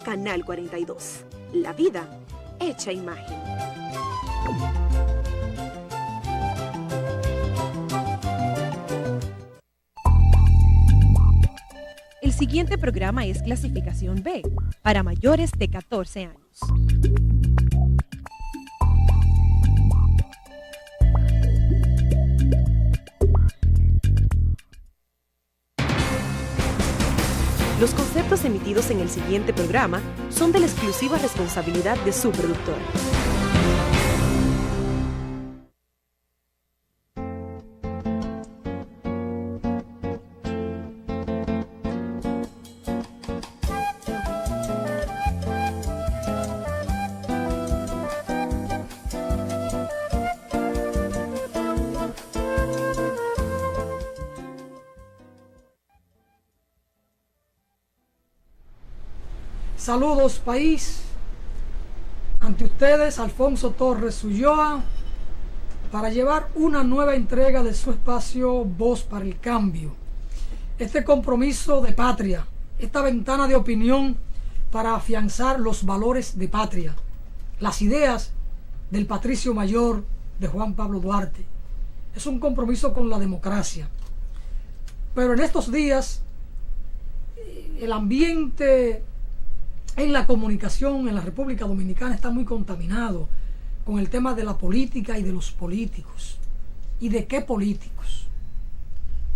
Canal 42. La vida hecha imagen. El siguiente programa es clasificación B, para mayores de 14 años. Los conceptos emitidos en el siguiente programa son de la exclusiva responsabilidad de su productor. Saludos país, ante ustedes Alfonso Torres Ulloa para llevar una nueva entrega de su espacio Voz para el Cambio. Este compromiso de patria, esta ventana de opinión para afianzar los valores de patria, las ideas del patricio mayor de Juan Pablo Duarte. Es un compromiso con la democracia. Pero en estos días el ambiente en la comunicación en la República Dominicana está muy contaminado con el tema de la política y de los políticos. ¿Y de qué políticos?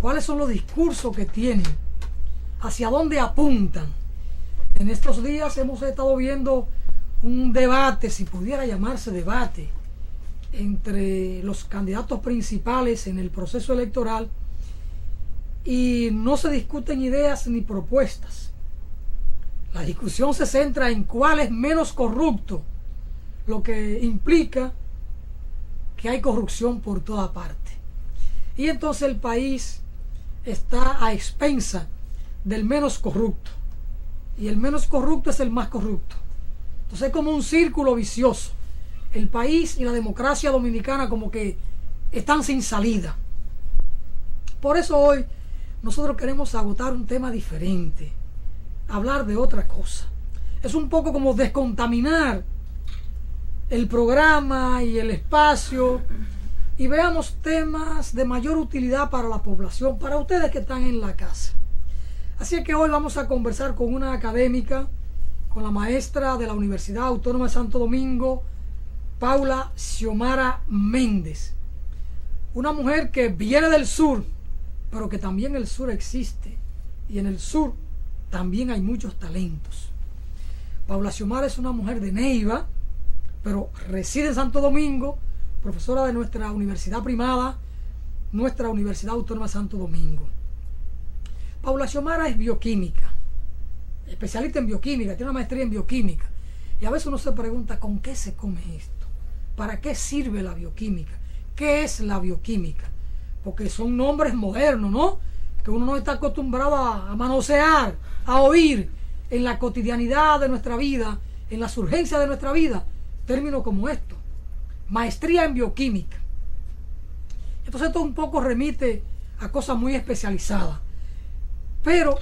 ¿Cuáles son los discursos que tienen? ¿Hacia dónde apuntan? En estos días hemos estado viendo un debate, si pudiera llamarse debate, entre los candidatos principales en el proceso electoral y no se discuten ideas ni propuestas. La discusión se centra en cuál es menos corrupto, lo que implica que hay corrupción por toda parte. Y entonces el país está a expensa del menos corrupto. Y el menos corrupto es el más corrupto. Entonces es como un círculo vicioso. El país y la democracia dominicana como que están sin salida. Por eso hoy nosotros queremos agotar un tema diferente. Hablar de otra cosa. Es un poco como descontaminar el programa y el espacio y veamos temas de mayor utilidad para la población, para ustedes que están en la casa. Así que hoy vamos a conversar con una académica, con la maestra de la Universidad Autónoma de Santo Domingo, Paula Xiomara Méndez. Una mujer que viene del sur, pero que también el sur existe. Y en el sur también hay muchos talentos. Paula Xiomara es una mujer de Neiva, pero reside en Santo Domingo, profesora de nuestra universidad primada, nuestra Universidad Autónoma de Santo Domingo. Paula Xiomara es bioquímica, especialista en bioquímica, tiene una maestría en bioquímica. Y a veces uno se pregunta, ¿con qué se come esto? ¿Para qué sirve la bioquímica? ¿Qué es la bioquímica? Porque son nombres modernos, ¿no? Que uno no está acostumbrado a manosear, a oír en la cotidianidad de nuestra vida, en las urgencias de nuestra vida, términos como esto, maestría en bioquímica. Entonces esto un poco remite a cosas muy especializadas, pero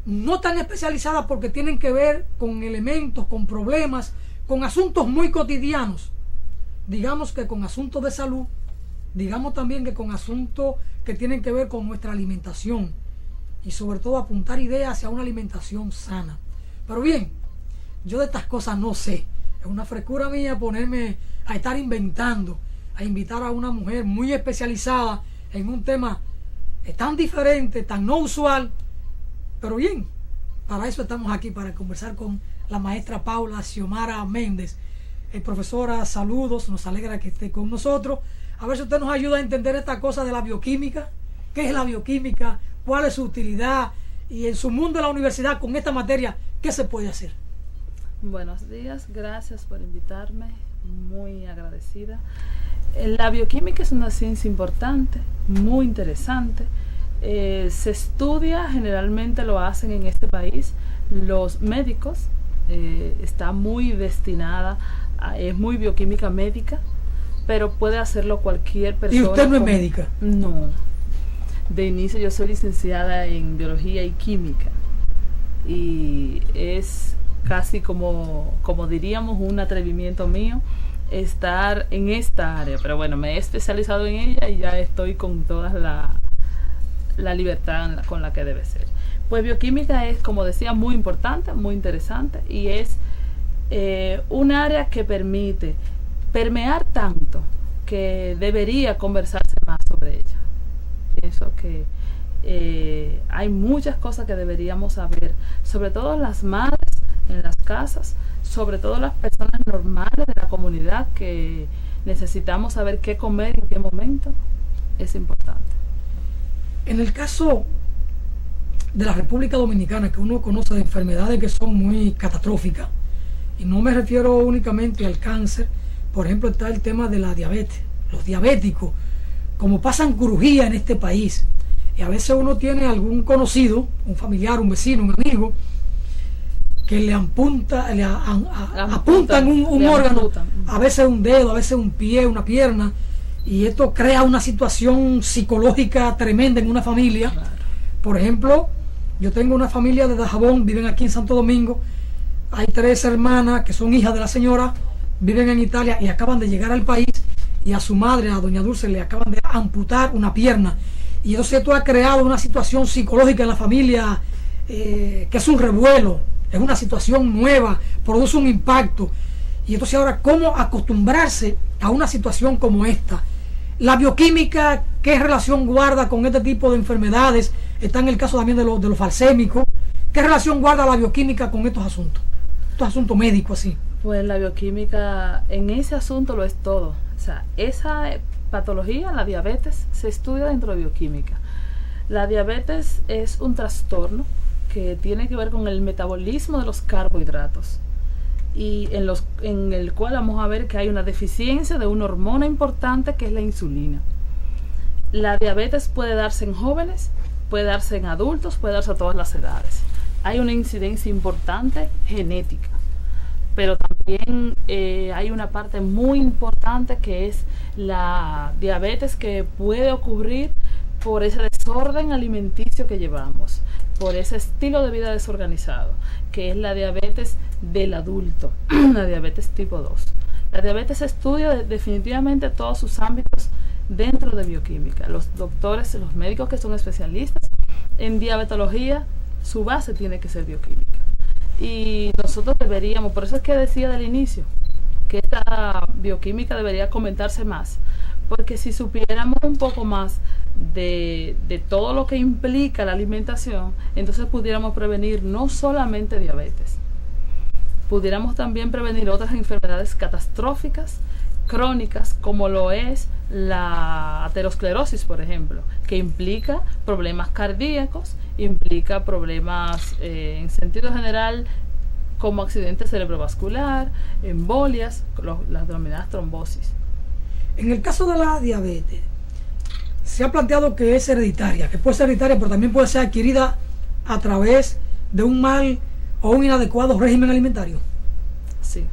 no tan especializadas porque tienen que ver con elementos, con problemas, con asuntos muy cotidianos, digamos que con asuntos de salud, digamos también que con asuntos que tienen que ver con nuestra alimentación y sobre todo apuntar ideas hacia una alimentación sana. Pero bien, yo de estas cosas no sé. Es una frescura mía ponerme a estar inventando, a invitar a una mujer muy especializada en un tema tan diferente, tan no usual. Pero bien, para eso estamos aquí, para conversar con la maestra Paula Xiomara Méndez. Profesora, saludos, nos alegra que esté con nosotros. A ver si usted nos ayuda a entender esta cosa de la bioquímica. ¿Qué es la bioquímica? ¿Cuál es su utilidad? Y en su mundo de la universidad, con esta materia, ¿qué se puede hacer? Buenos días, gracias por invitarme, muy agradecida. La bioquímica es una ciencia importante, muy interesante. Se estudia, generalmente lo hacen en este país los médicos, está muy destinada, es muy bioquímica médica, pero puede hacerlo cualquier persona. ¿Y usted no es médica? No. De inicio yo soy licenciada en biología y química y es casi como diríamos un atrevimiento mío estar en esta área, pero bueno, me he especializado en ella y ya estoy con toda la libertad con la que debe ser. Pues bioquímica es, como decía, muy importante, muy interesante, y es un área que permite permear tanto que debería conversarse más sobre ella. Pienso que hay muchas cosas que deberíamos saber, sobre todo las madres en las casas, sobre todo las personas normales de la comunidad, que necesitamos saber qué comer, en qué momento. Es importante. En el caso de la República Dominicana, que uno conoce de enfermedades que son muy catastróficas, y no me refiero únicamente al cáncer, por ejemplo está el tema de la diabetes. Los diabéticos, como pasan crujía en este país, y a veces uno tiene algún conocido, un familiar, un vecino, un amigo, que le apuntan un órgano, a veces un dedo, a veces un pie, una pierna, y esto crea una situación psicológica tremenda en una familia. Claro. Por ejemplo, yo tengo una familia de Dajabón, viven aquí en Santo Domingo, hay 3 hermanas que son hijas de la señora, viven en Italia y acaban de llegar al país, y a su madre, a doña Dulce, le acaban de amputar una pierna, y entonces esto ha creado una situación psicológica en la familia que es un revuelo, es una situación nueva, produce un impacto. Y entonces ahora, ¿cómo acostumbrarse a una situación como esta? La bioquímica, ¿qué relación guarda con este tipo de enfermedades? Está en el caso también de los falsémicos. ¿Qué relación guarda la bioquímica con estos asuntos médicos así? Pues la bioquímica en ese asunto lo es todo. O sea, esa patología, la diabetes, se estudia dentro de bioquímica. La diabetes es un trastorno que tiene que ver con el metabolismo de los carbohidratos, y en el cual vamos a ver que hay una deficiencia de una hormona importante que es la insulina. La diabetes puede darse en jóvenes, puede darse en adultos, puede darse a todas las edades. Hay una incidencia importante genética, pero también hay una parte muy importante que es la diabetes que puede ocurrir por ese desorden alimenticio que llevamos, por ese estilo de vida desorganizado, que es la diabetes del adulto, la diabetes tipo 2. La diabetes estudia definitivamente todos sus ámbitos dentro de bioquímica. Los doctores, los médicos que son especialistas en diabetología, su base tiene que ser bioquímica. Y nosotros deberíamos, por eso es que decía del inicio, que esta bioquímica debería comentarse más, porque si supiéramos un poco más de todo lo que implica la alimentación, entonces pudiéramos prevenir no solamente diabetes, pudiéramos también prevenir otras enfermedades catastróficas, crónicas, como lo es la aterosclerosis, por ejemplo, que implica problemas cardíacos, implica problemas en sentido general, como accidente cerebrovascular, embolias, las denominadas trombosis. En el caso de la diabetes, se ha planteado que es hereditaria, que puede ser hereditaria, pero también puede ser adquirida a través de un mal o un inadecuado régimen alimentario. Sí.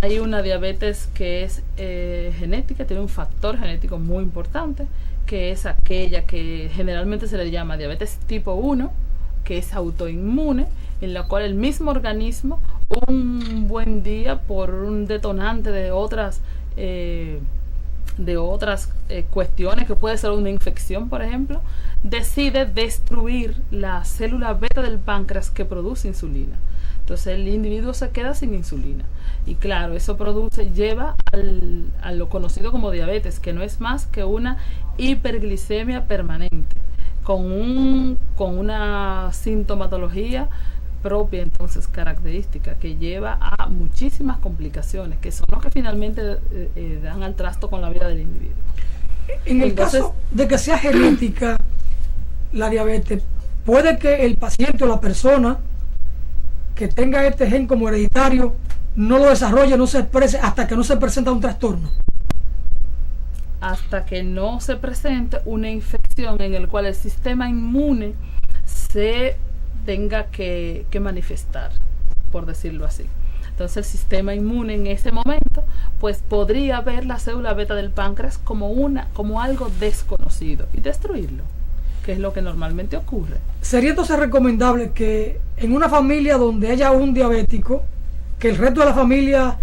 Hay una diabetes que es genética, tiene un factor genético muy importante, que es aquella que generalmente se le llama diabetes tipo 1, que es autoinmune, en la cual el mismo organismo, un buen día, por un detonante de otras cuestiones, que puede ser una infección, por ejemplo, decide destruir la célula beta del páncreas que produce insulina. Entonces el individuo se queda sin insulina. Y claro, eso lleva a lo conocido como diabetes, que no es más que una hiperglicemia permanente, con una sintomatología propia, entonces característica, que lleva a muchísimas complicaciones, que son los que finalmente dan al trasto con la vida del individuo. En el caso de que sea genética la diabetes, puede que el paciente o la persona que tenga este gen como hereditario no lo desarrolle, no se exprese hasta que no se presenta un trastorno. Hasta que no se presente una infección en el cual el sistema inmune se tenga que manifestar, por decirlo así. Entonces el sistema inmune en ese momento pues podría ver la célula beta del páncreas como algo desconocido y destruirlo. que es lo que normalmente ocurre. ¿Sería entonces recomendable que en una familia donde haya un diabético, que el resto de la familia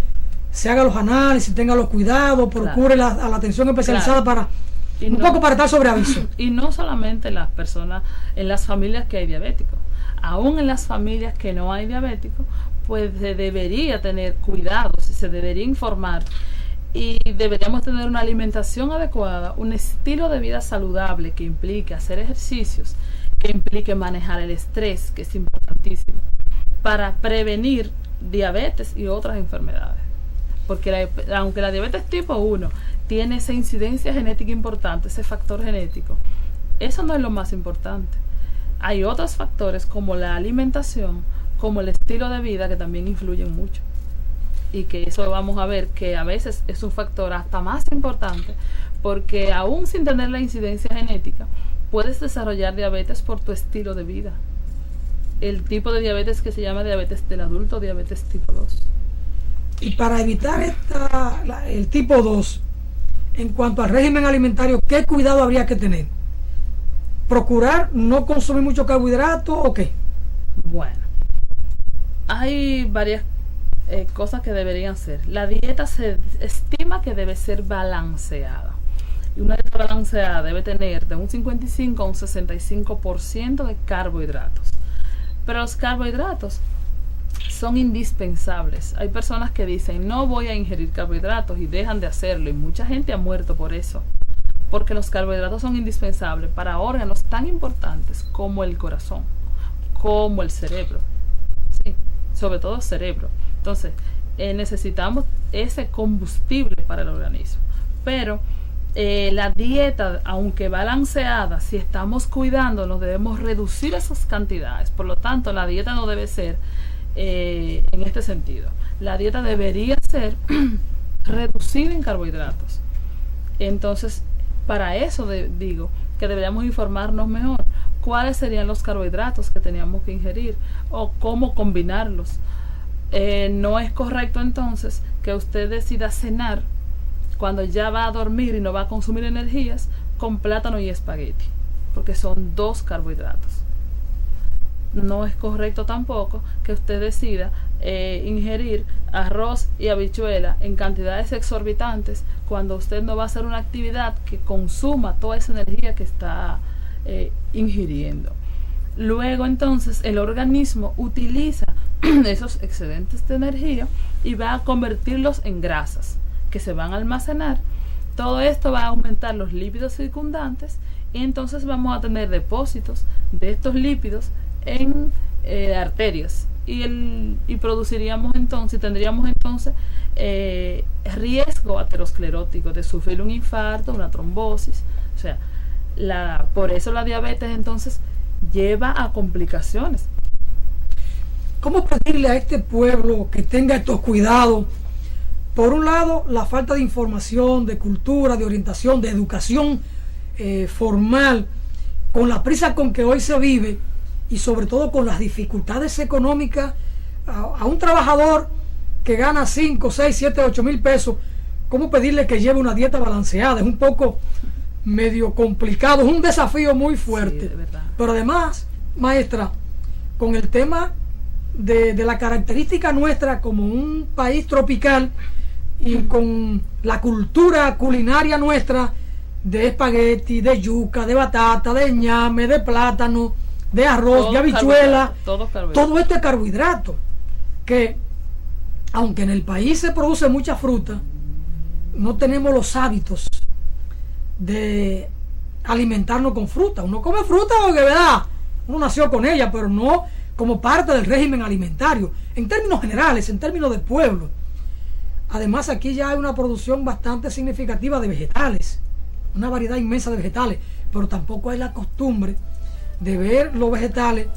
se haga los análisis, tenga los cuidados, procure la atención especializada para un poco para estar sobre aviso? Y no solamente las personas, en las familias que hay diabéticos, aún en las familias que no hay diabéticos, pues se debería tener cuidados, se debería informar y deberíamos tener una alimentación adecuada, un estilo de vida saludable que implique hacer ejercicios, que implique manejar el estrés, que es importantísimo, para prevenir diabetes y otras enfermedades. Porque aunque la diabetes tipo 1 tiene esa incidencia genética importante, ese factor genético, eso no es lo más importante. Hay otros factores como la alimentación, como el estilo de vida, que también influyen mucho. Y que eso vamos a ver que a veces es un factor hasta más importante, porque aún sin tener la incidencia genética, puedes desarrollar diabetes por tu estilo de vida. El tipo de diabetes que se llama diabetes del adulto, diabetes tipo 2. Y para evitar el tipo 2, en cuanto al régimen alimentario, ¿qué cuidado habría que tener? ¿Procurar no consumir mucho carbohidrato o qué? Bueno, hay varias cosas que deberían ser. La dieta se estima que debe ser balanceada. Y una dieta balanceada debe tener de un 55 a un 65% de carbohidratos. Pero los carbohidratos son indispensables. Hay personas que dicen, no voy a ingerir carbohidratos, y dejan de hacerlo. Y mucha gente ha muerto por eso. Porque los carbohidratos son indispensables para órganos tan importantes como el corazón, como el cerebro. Sí, sobre todo el cerebro. Entonces, necesitamos ese combustible para el organismo. Pero la dieta, aunque balanceada, si estamos cuidándonos, debemos reducir esas cantidades. Por lo tanto, la dieta no debe ser en este sentido. La dieta debería ser reducida en carbohidratos. Entonces, para eso digo que deberíamos informarnos mejor cuáles serían los carbohidratos que teníamos que ingerir o cómo combinarlos. No es correcto entonces que usted decida cenar cuando ya va a dormir y no va a consumir energías con plátano y espagueti, porque son 2 carbohidratos. No es correcto tampoco que usted decida ingerir arroz y habichuela en cantidades exorbitantes cuando usted no va a hacer una actividad que consuma toda esa energía que está ingiriendo. Luego entonces el organismo utiliza esos excedentes de energía y va a convertirlos en grasas que se van a almacenar. Todo esto va a aumentar los lípidos circundantes y entonces vamos a tener depósitos de estos lípidos en arterias y produciríamos entonces, tendríamos entonces riesgo aterosclerótico de sufrir un infarto, una trombosis. O sea, por eso la diabetes entonces lleva a complicaciones. ¿Cómo pedirle a este pueblo que tenga estos cuidados? Por un lado, la falta de información, de cultura, de orientación, de educación formal, con la prisa con que hoy se vive y sobre todo con las dificultades económicas a un trabajador que gana 5, 6, 7, 8 mil pesos. ¿Cómo pedirle que lleve una dieta balanceada? Es un poco medio complicado, es un desafío muy fuerte. Sí, de verdad. Pero además, maestra, con el tema de la característica nuestra como un país tropical y con la cultura culinaria nuestra de espagueti, de yuca, de batata, de ñame, de plátano, de arroz, de habichuela, todo esto es carbohidrato, que aunque en el país se produce mucha fruta, no tenemos los hábitos de alimentarnos con fruta. Uno come fruta porque, ¿verdad?, uno nació con ella, pero no como parte del régimen alimentario, en términos generales, en términos de pueblo. Además, aquí ya hay una producción bastante significativa de vegetales, una variedad inmensa de vegetales, pero tampoco hay la costumbre de ver los vegetales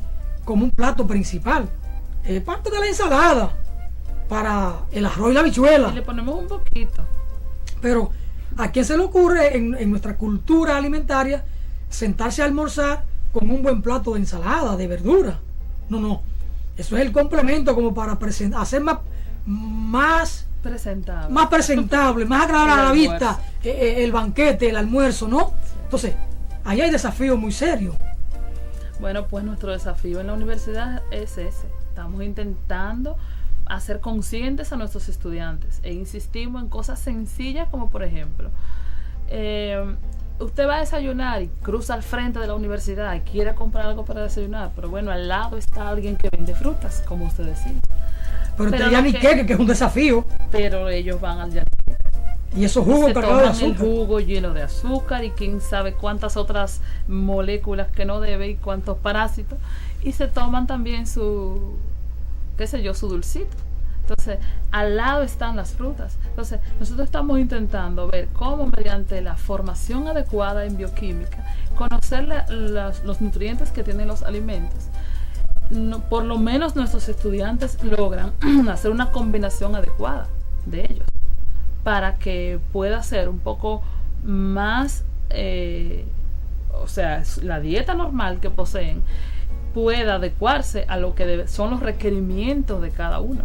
como un plato principal. Es parte de la ensalada para el arroz y la habichuela. Y le ponemos un poquito. Pero ¿a quién se le ocurre en nuestra cultura alimentaria sentarse a almorzar con un buen plato de ensalada, de verdura? No. Eso es el complemento como para hacer más presentable, más agradable a la vista el banquete, el almuerzo, ¿no? Entonces, ahí hay desafíos muy serios. Bueno, pues nuestro desafío en la universidad es ese. Estamos intentando hacer conscientes a nuestros estudiantes e insistimos en cosas sencillas como por ejemplo, usted va a desayunar y cruza al frente de la universidad y quiere comprar algo para desayunar, pero bueno, al lado está alguien que vende frutas, como usted decía. Pero el yaniqueque, que es un desafío. Pero ellos van al yaniqueque. Y esos jugos cargados de azúcar. El jugo lleno de azúcar y quién sabe cuántas otras moléculas que no debe y cuántos parásitos. Y se toman también su, qué sé yo, su dulcito. Entonces, al lado están las frutas. Entonces, nosotros estamos intentando ver cómo mediante la formación adecuada en bioquímica, conocer los nutrientes que tienen los alimentos, por lo menos nuestros estudiantes logran hacer una combinación adecuada de ellos para que pueda ser un poco más, o sea, la dieta normal que poseen pueda adecuarse a lo que son los requerimientos de cada uno.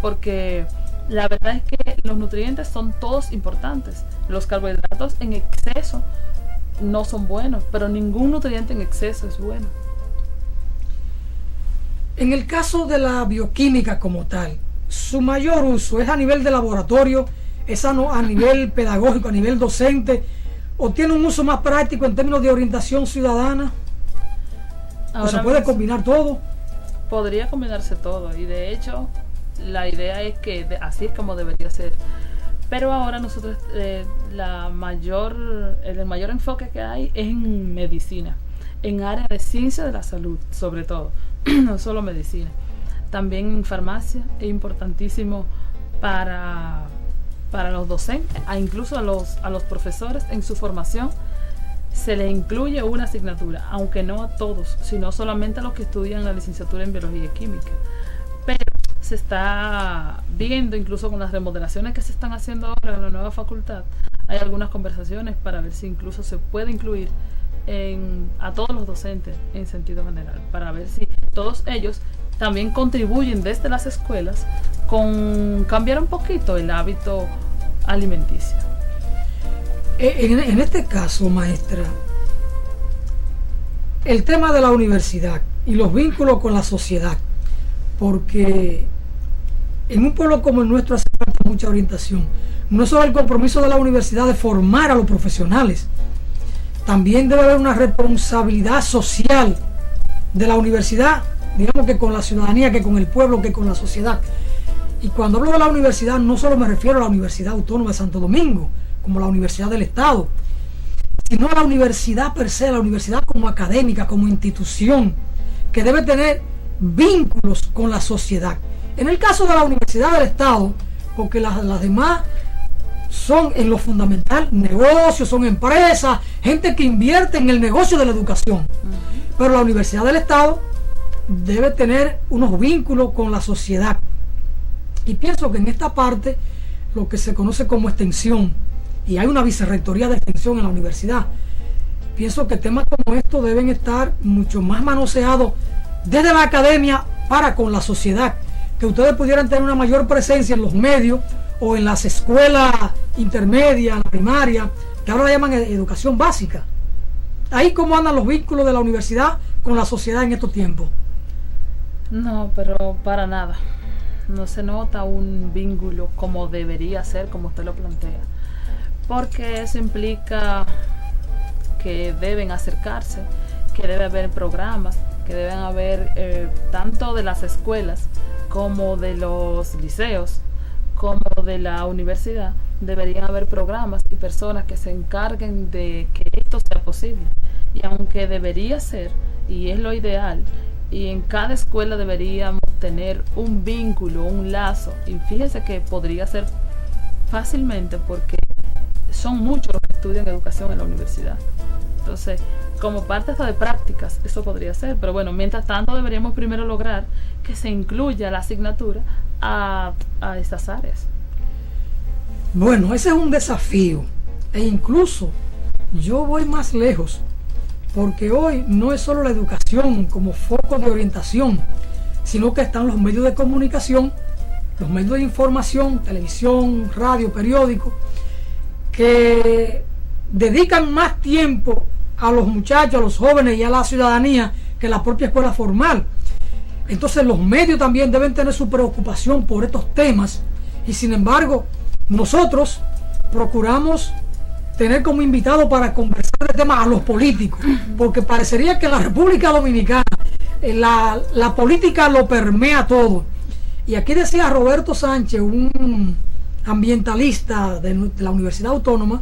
Porque la verdad es que los nutrientes son todos importantes. Los carbohidratos en exceso no son buenos, pero ningún nutriente en exceso es bueno. En el caso de la bioquímica como tal, su mayor uso es a nivel de laboratorio, es a nivel pedagógico, a nivel docente, o tiene un uso más práctico en términos de orientación ciudadana. ¿O se puede combinar todo? Podría combinarse todo, y de hecho la idea es que así es como debería ser. Pero ahora nosotros el mayor enfoque que hay es en medicina, en área de ciencia de la salud, sobre todo, no solo medicina. También en farmacia es importantísimo para los docentes, incluso a los profesores en su formación. Se les incluye una asignatura, aunque no a todos, sino solamente a los que estudian la licenciatura en biología y química. Pero se está viendo, incluso con las remodelaciones que se están haciendo ahora en la nueva facultad, hay algunas conversaciones para ver si incluso se puede incluir a todos los docentes en sentido general, para ver si todos ellos también contribuyen desde las escuelas con cambiar un poquito el hábito alimenticio. En este caso, maestra, el tema de la universidad y los vínculos con la sociedad, porque en un pueblo como el nuestro hace falta mucha orientación. No es solo el compromiso de la universidad de formar a los profesionales, también debe haber una responsabilidad social de la universidad, digamos que con la ciudadanía, que con el pueblo, que con la sociedad. Y cuando hablo de la universidad, no solo me refiero a la Universidad Autónoma de Santo Domingo, como la Universidad del Estado, sino a la universidad per se, la universidad como académica, como institución, que debe tener vínculos con la sociedad. En el caso de la Universidad del Estado, porque las demás son en lo fundamental negocios, son empresas, gente que invierte en el negocio de la educación. Pero la Universidad del Estado debe tener unos vínculos con la sociedad. Y pienso que en esta parte, lo que se conoce como extensión, y hay una vicerrectoría de extensión en la universidad, pienso que temas como estos deben estar mucho más manoseados desde la academia para con la sociedad, que ustedes pudieran tener una mayor presencia en los medios o en las escuelas intermedias, la primaria, que ahora la llaman educación básica. Ahí cómo andan los vínculos de la universidad con la sociedad en estos tiempos. No, pero para nada. No se nota un vínculo como debería ser, como usted lo plantea. Porque eso implica que deben acercarse, que debe haber programas, que deben haber tanto de las escuelas como de los liceos, como de la universidad, deberían haber programas y personas que se encarguen de que esto sea posible. Y aunque debería ser, y es lo ideal, y en cada escuela deberíamos tener un vínculo, un lazo, y fíjese que podría ser fácilmente porque son muchos los que estudian educación en la universidad. Entonces, como parte hasta de prácticas, eso podría ser. Pero bueno, mientras tanto deberíamos primero lograr que se incluya la asignatura a estas áreas. Bueno, ese es un desafío. E incluso yo voy más lejos, porque hoy no es solo la educación como foco de orientación, sino que están los medios de comunicación, los medios de información, televisión, radio, periódico, que dedican más tiempo a los muchachos, a los jóvenes y a la ciudadanía que la propia escuela formal. Entonces los medios también deben tener su preocupación por estos temas, y sin embargo nosotros procuramos tener como invitado para conversar de temas a los políticos, porque parecería que en la República Dominicana la política lo permea todo. Y aquí decía Roberto Sánchez, un ambientalista de la Universidad Autónoma,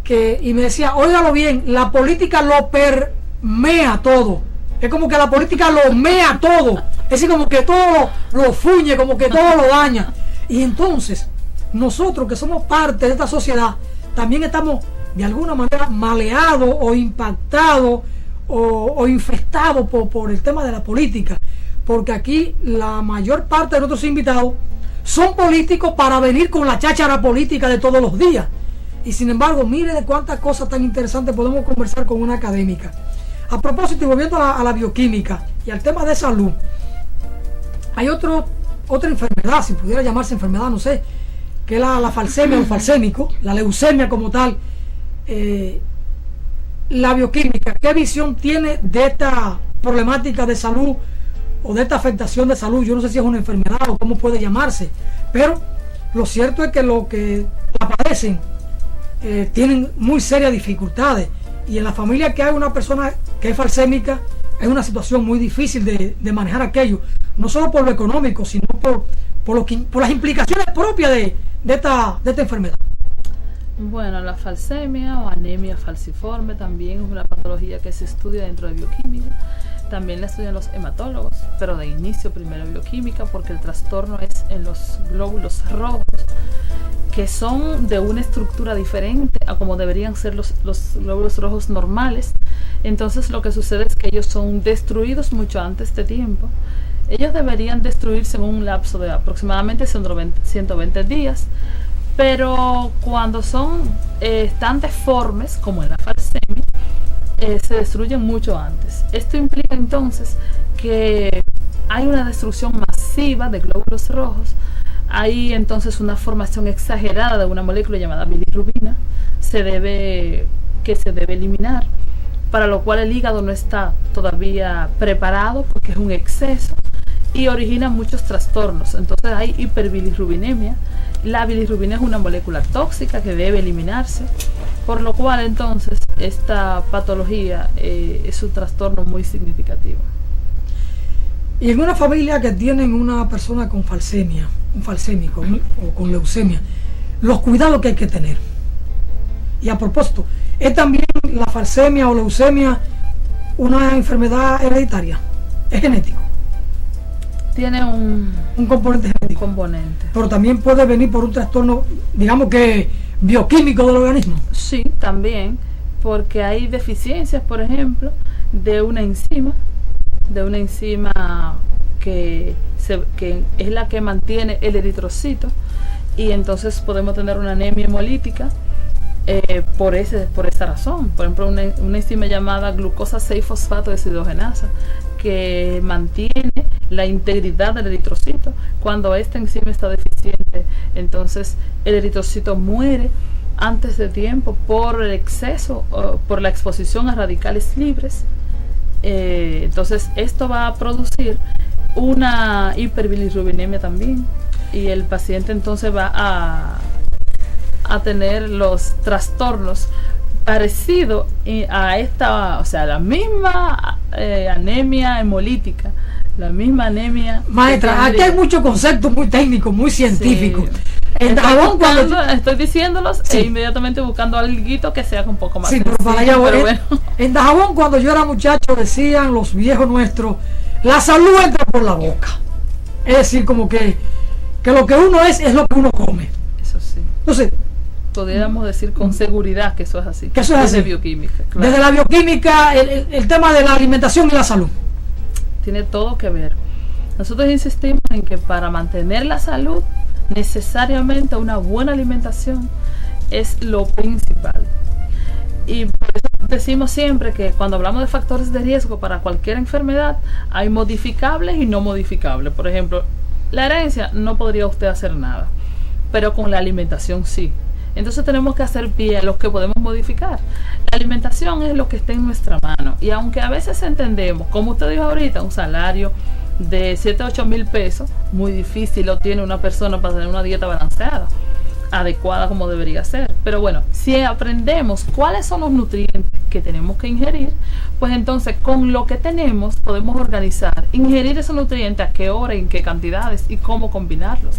y me decía, óigalo bien, la política lo permea todo. Es como que la política lo mea todo, es decir, como que todo lo fuñe, como que todo lo daña. Y entonces nosotros que somos parte de esta sociedad también estamos de alguna manera maleados o impactados o infestados por el tema de la política, porque aquí la mayor parte de nuestros invitados son políticos para venir con la cháchara política de todos los días. Y sin embargo, mire de cuántas cosas tan interesantes podemos conversar con una académica. A propósito, y volviendo a la bioquímica y al tema de salud, hay otra enfermedad, si pudiera llamarse enfermedad, no sé, que es la falsemia o falsémico, la leucemia como tal. La bioquímica, ¿qué visión tiene de esta problemática de salud o de esta afectación de salud? Yo no sé si es una enfermedad o cómo puede llamarse, pero lo cierto es que los que la padecen tienen muy serias dificultades, y en la familia que hay una persona que es falsémica es una situación muy difícil de manejar aquello, no solo por lo económico, sino por las implicaciones propias de esta enfermedad. Bueno, la falsemia o anemia falciforme también es una patología que se estudia dentro de bioquímica. También la estudian los hematólogos, pero de inicio primero bioquímica, porque el trastorno es en los glóbulos rojos, que son de una estructura diferente a como deberían ser los glóbulos rojos normales. Entonces lo que sucede es que ellos son destruidos mucho antes de tiempo. Ellos deberían destruirse en un lapso de aproximadamente 120 días, pero cuando están deformes, como en la falsemia, se destruyen mucho antes. Esto implica entonces que hay una destrucción masiva de glóbulos rojos. Hay entonces una formación exagerada de una molécula llamada bilirrubina que se debe eliminar, para lo cual el hígado no está todavía preparado porque es un exceso y origina muchos trastornos. Entonces hay hiperbilirrubinemia. La bilirrubina es una molécula tóxica que debe eliminarse, por lo cual entonces esta patología es un trastorno muy significativo. Y en una familia que tienen una persona con falsemia, un falsémico o con leucemia, los cuidados que hay que tener. Y a propósito, ¿es también la falsemia o leucemia una enfermedad hereditaria? ¿Es genético? Tiene un componente genético. Pero también puede venir por un trastorno, digamos que bioquímico del organismo. Sí, también, porque hay deficiencias, por ejemplo, de una enzima que es la que mantiene el eritrocito, y entonces podemos tener una anemia hemolítica por esa razón. Por ejemplo, una enzima llamada glucosa 6-fosfato deshidrogenasa, que mantiene la integridad del eritrocito. Cuando esta enzima está deficiente, entonces el eritrocito muere antes de tiempo por el exceso, por la exposición a radicales libres. Entonces esto va a producir una hiperbilirrubinemia también, y el paciente entonces va a tener los trastornos parecidos a esta, o sea, la misma anemia hemolítica, la misma anemia. Maestra, aquí hay muchos conceptos muy técnicos, muy científicos. Sí. En Dajabón, estoy diciéndolos, sí, e inmediatamente buscando algo que sea un poco más sencillo, pero para allá voy. Bueno. En Dajabón, cuando yo era muchacho, decían los viejos nuestros, la salud entra por la boca. Es decir, como que lo que uno es lo que uno come. Eso sí. Entonces, podríamos decir con seguridad que eso es así. Que eso es desde así. Bioquímica. Claro. Desde la bioquímica, el tema de la alimentación y la salud. Tiene todo que ver. Nosotros insistimos en que para mantener la salud, necesariamente una buena alimentación es lo principal. Y por eso decimos siempre que cuando hablamos de factores de riesgo para cualquier enfermedad, hay modificables y no modificables. Por ejemplo, la herencia no podría usted hacer nada, pero con la alimentación sí. Entonces tenemos que hacer pie a lo que podemos modificar. La alimentación es lo que está en nuestra mano, y aunque a veces entendemos, como usted dijo ahorita, un salario de 7 a 8 mil pesos, muy difícil lo tiene una persona para tener una dieta balanceada, adecuada como debería ser. Pero bueno, si aprendemos cuáles son los nutrientes que tenemos que ingerir, pues entonces con lo que tenemos podemos organizar, ingerir esos nutrientes, a qué hora, en qué cantidades y cómo combinarlos.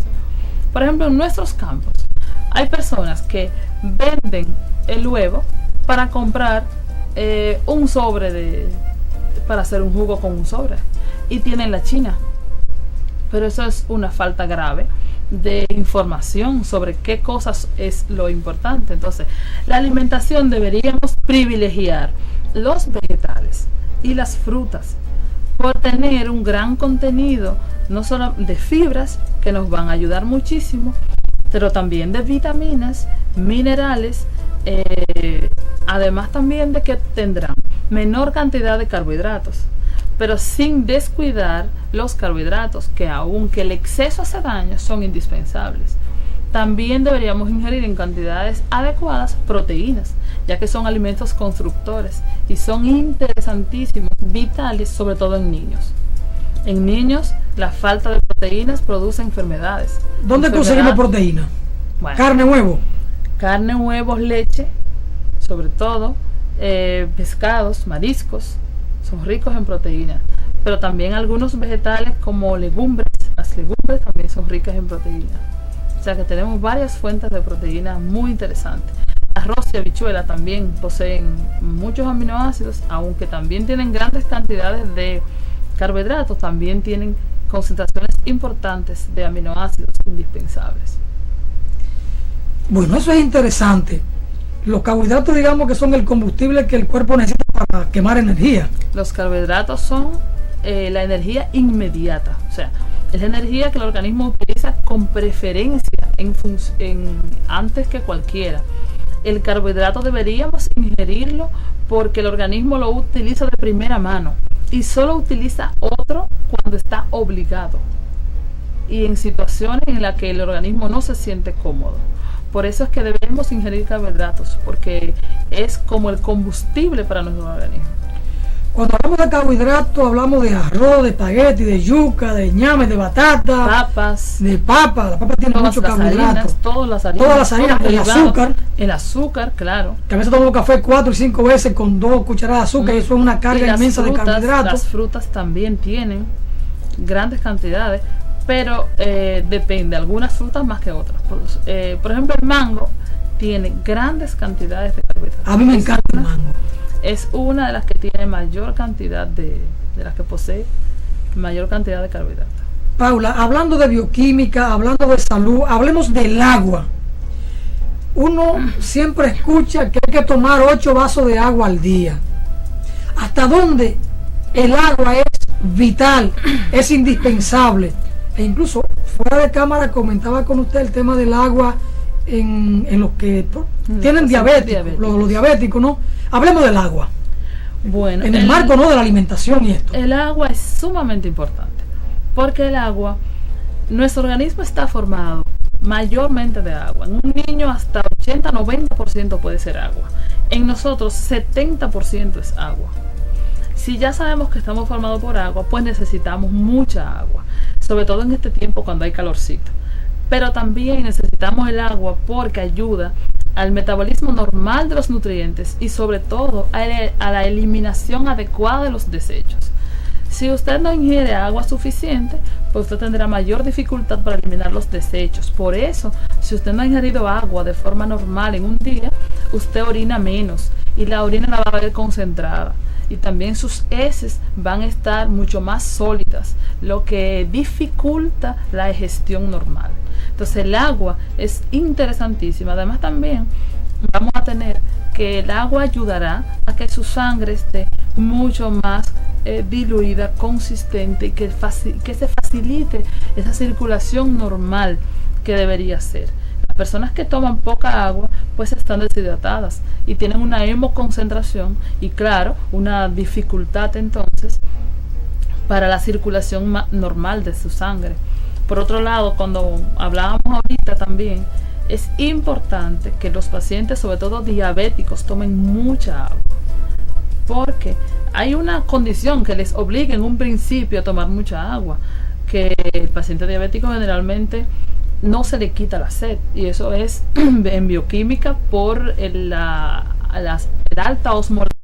Por ejemplo, en nuestros campos hay personas que venden el huevo para comprar un sobre para hacer un jugo con un sobre, y tienen la china. Pero eso es una falta grave de información sobre qué cosas es lo importante. Entonces, la alimentación deberíamos privilegiar los vegetales y las frutas por tener un gran contenido, no solo de fibras, que nos van a ayudar muchísimo, pero también de vitaminas, minerales, además también de que tendrán menor cantidad de carbohidratos, pero sin descuidar los carbohidratos, que aunque el exceso hace daño, son indispensables. También deberíamos ingerir en cantidades adecuadas proteínas, ya que son alimentos constructores y son interesantísimos, vitales, sobre todo en niños. En niños, la falta de proteínas produce enfermedades. ¿Dónde conseguimos proteína? Bueno, ¿Carne, huevo? Carne, huevos, leche, sobre todo, pescados, mariscos, son ricos en proteínas. Pero también algunos vegetales como legumbres, las legumbres también son ricas en proteínas. O sea que tenemos varias fuentes de proteína muy interesantes. Arroz y habichuela también poseen muchos aminoácidos, aunque también tienen grandes cantidades de carbohidratos, también tienen concentraciones importantes de aminoácidos indispensables. Bueno, eso es interesante. Los carbohidratos, digamos que son el combustible que el cuerpo necesita para quemar energía. Los carbohidratos son la energía inmediata, o sea, es la energía que el organismo utiliza con preferencia antes que cualquiera. El carbohidrato deberíamos ingerirlo porque el organismo lo utiliza de primera mano y solo utiliza otro cuando está obligado y en situaciones en las que el organismo no se siente cómodo. Por eso es que debemos ingerir carbohidratos, porque es como el combustible para nuestro organismo. Cuando hablamos de carbohidratos, hablamos de arroz, de espagueti, de yuca, de ñame, de batata, papas, de papa. La papa tiene mucho carbohidrato. Todas las harinas, el azúcar. El azúcar, claro. Que a veces tomamos café 4 y 5 veces con 2 cucharadas de azúcar, y eso es una carga inmensa de carbohidratos. Las frutas también tienen grandes cantidades, pero depende, algunas frutas más que otras. Por ejemplo, el mango tiene grandes cantidades de carbohidratos. A mí me encanta el mango. Es una de las que tiene mayor cantidad de las que posee mayor cantidad de carbohidratos. Paula, hablando de bioquímica, hablando de salud, hablemos del agua. Uno siempre escucha que hay que tomar 8 vasos de agua al día. ¿Hasta dónde el agua es vital, es indispensable? E incluso fuera de cámara comentaba con usted el tema del agua en los que tienen diabetes, los diabéticos, ¿no? Hablemos del agua. Bueno, en el marco, ¿no?, de la alimentación y esto. El agua es sumamente importante, porque el agua, nuestro organismo está formado mayormente de agua. En un niño hasta 80-90% puede ser agua. En nosotros 70% es agua. Si ya sabemos que estamos formados por agua, pues necesitamos mucha agua, sobre todo en este tiempo cuando hay calorcito. Pero también necesitamos el agua porque ayuda al metabolismo normal de los nutrientes y sobre todo a la eliminación adecuada de los desechos. Si usted no ingiere agua suficiente, pues usted tendrá mayor dificultad para eliminar los desechos. Por eso, si usted no ha ingerido agua de forma normal en un día, usted orina menos y la orina la va a ver concentrada. Y también sus heces van a estar mucho más sólidas, lo que dificulta la digestión normal. Entonces el agua es interesantísima. Además también vamos a tener que el agua ayudará a que su sangre esté mucho más diluida, consistente, y que se facilite esa circulación normal que debería ser. Las personas que toman poca agua pues están deshidratadas y tienen una hemoconcentración y claro, una dificultad entonces para la circulación normal de su sangre. Por otro lado, cuando hablábamos ahorita también es importante que los pacientes, sobre todo diabéticos, tomen mucha agua, porque hay una condición que les obliga en un principio a tomar mucha agua, que el paciente diabético generalmente no se le quita la sed, y eso es en bioquímica por el alta osmolaridad